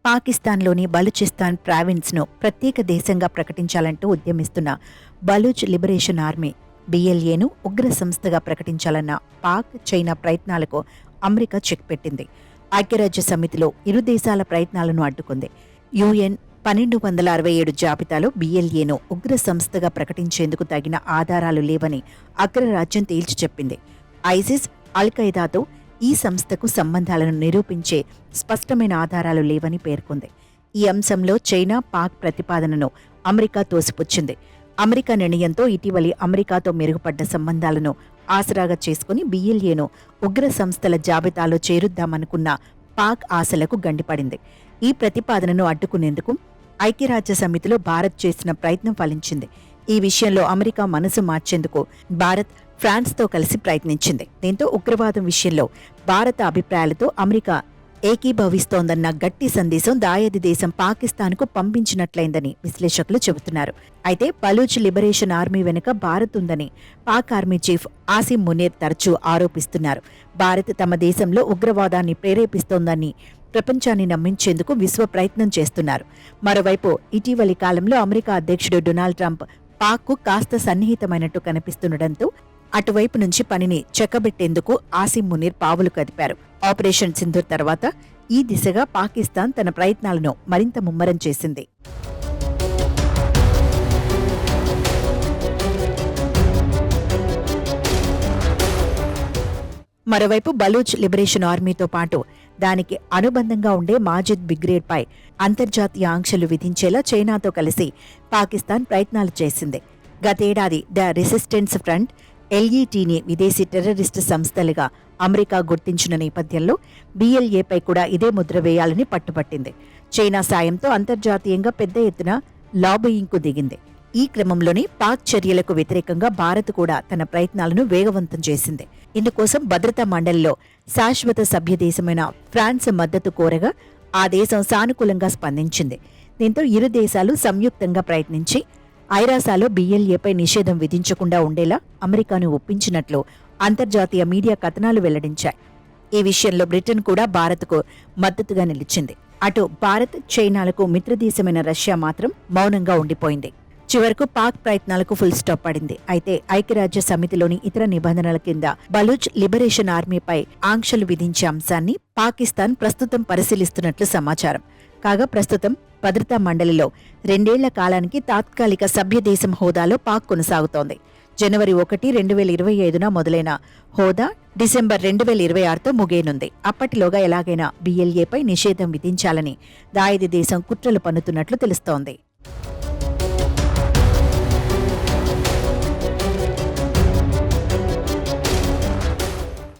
పాకిస్తాన్లోని బలూచిస్తాన్ ప్రావిన్స్ను ప్రత్యేక దేశంగా ప్రకటించాలంటూ ఉద్యమిస్తున్న బలూచ్ లిబరేషన్ ఆర్మీ BLAను ఉగ్ర సంస్థగా ప్రకటించాలన్న పాక్ చైనా ప్రయత్నాలకు అమెరికా చెక్ పెట్టింది. ఐక్యరాజ్య సమితిలో ఇరు దేశాల ప్రయత్నాలను అడ్డుకుంది. UN 1267 జాబితాలో BLAను ఉగ్ర సంస్థగా ప్రకటించేందుకు తగిన ఆధారాలు లేవని అగ్రరాజ్యం తేల్చి చెప్పింది. ఐసిస్, అల్-ఖైదాతో ఈ సంస్థకు సంబంధాలను నిరూపించే స్పష్టమైన ఆధారాలు లేవని పేర్కొంది. ఈ అంశంలో చైనా, పాక్ ప్రతిపాదనను అమెరికా తోసిపుచ్చింది. అమెరికా నిర్ణయంతో ఇటీవలి అమెరికాతో మెరుగుపడ్డ సంబంధాలను ఆసరాగా చేసుకుని BLAను ఉగ్ర సంస్థల జాబితాలో చేరుద్దామనుకున్న పాక్ ఆశలకు గండిపడింది. ఈ ప్రతిపాదనను అడ్డుకునేందుకు ఐక్యరాజ్య సమితిలో భారత్ చేసిన ప్రయత్నం ఫలించింది. ఈ విషయంలో అమెరికా మనసు మార్చేందుకు భారత్ ఫ్రాన్స్తో కలిసి ప్రయత్నించింది. దీంతో ఉగ్రవాదం విషయంలో భారత అభిప్రాయాలతో అమెరికా ఏకీభవిస్తోందన్న గట్టి సందేశం దాయాది దేశం పాకిస్తాన్కు పంపించినట్లయిందని విశ్లేషకులు చెబుతున్నారు. అయితే బలూచ్ లిబరేషన్ ఆర్మీ వెనుక భారత్ ఉందని పాక్ ఆర్మీ చీఫ్ ఆసిం మునీర్ తరచూ ఆరోపిస్తున్నారు. భారత్ తమ దేశంలో ఉగ్రవాదాన్ని ప్రేరేపిస్తోందని ప్రపంచాన్ని నమ్మించేందుకు విశ్వ ప్రయత్నం చేస్తున్నారు. మరోవైపు ఇటీవలి కాలంలో అమెరికా అధ్యక్షుడు డొనాల్డ్ ట్రంప్ పాక్కు కాస్త సన్నిహితమైనట్టు కనిపిస్తుండటంతో అటువైపు నుంచి పనిని చెక్కబెట్టేందుకు ఆసిం మునీర్ పావులు కదిపారు. ఆపరేషన్ సింధూర్ తర్వాత ఈ దిశగా పాకిస్తాన్ తన ప్రయత్నాలను మరింత ముమ్మరం చేసింది. మరోవైపు బలూచ్ లిబరేషన్ ఆర్మీతో పాటు దానికి అనుబంధంగా ఉండే మాజిద్ బ్రిగేడ్పై అంతర్జాతీయ ఆంక్షలు విధించేలా చైనాతో కలిసి పాకిస్తాన్ ప్రయత్నాలు చేసింది. గతేడాది ద రెసిస్టెన్స్ ఫ్రంట్ LETని విదేశీ టెర్రరిస్టు సంస్థలుగా అమెరికా గుర్తించిన నేపథ్యంలో BLAపై కూడా ఇదే ముద్ర వేయాలని పట్టుపట్టింది. చైనా సాయంతో అంతర్జాతీయంగా పెద్ద ఎత్తున లాబియింగ్కు దిగింది. ఈ క్రమంలోనే పాక్ చర్యలకు వ్యతిరేకంగా భారత్ కూడా తన ప్రయత్నాలను వేగవంతం చేసింది. ఇందుకోసం భద్రతా మండలిలో శాశ్వత సభ్యదేశమైన ఫ్రాన్స్ మద్దతు కోరగా ఆ దేశం సానుకూలంగా స్పందించింది. దీంతో ఇరు దేశాలు సంయుక్తంగా ప్రయత్నించి ఐరాసాలో BLAపై నిషేధం విధించకుండా ఉండేలా అమెరికాను ఒప్పించినట్లు అంతర్జాతీయ మీడియా కథనాలు వెల్లడించాయి. ఈ విషయంలో బ్రిటన్ కూడా భారత్కు మద్దతుగా నిలిచింది. అటు భారత్, చైనాలకు మిత్రదేశమైన రష్యా మాత్రం మౌనంగా ఉండిపోయింది. చివరకు పాక్ ప్రయత్నాలకు ఫుల్ స్టాప్ పడింది. అయితే ఐక్యరాజ్య సమితిలోని ఇతర నిబంధనల కింద బలూచ్ లిబరేషన్ ఆర్మీపై ఆంక్షలు విధించే అంశాన్ని పాకిస్తాన్ ప్రస్తుతం పరిశీలిస్తున్నట్లు సమాచారం. కాగా ప్రస్తుతం భద్రతా మండలిలో 2 ఏళ్ల కాలానికి తాత్కాలిక సభ్యదేశం హోదాలో పాక్ కొనసాగుతోంది. జనవరి 1, 2025న మొదలైన హోదా డిసెంబర్ 2026తో ముగియనుంది. అప్పటిలోగా ఎలాగైనా BLAపై నిషేధం విధించాలని దాయాది దేశం కుట్రలు పన్నుతున్నట్లు తెలుస్తోంది.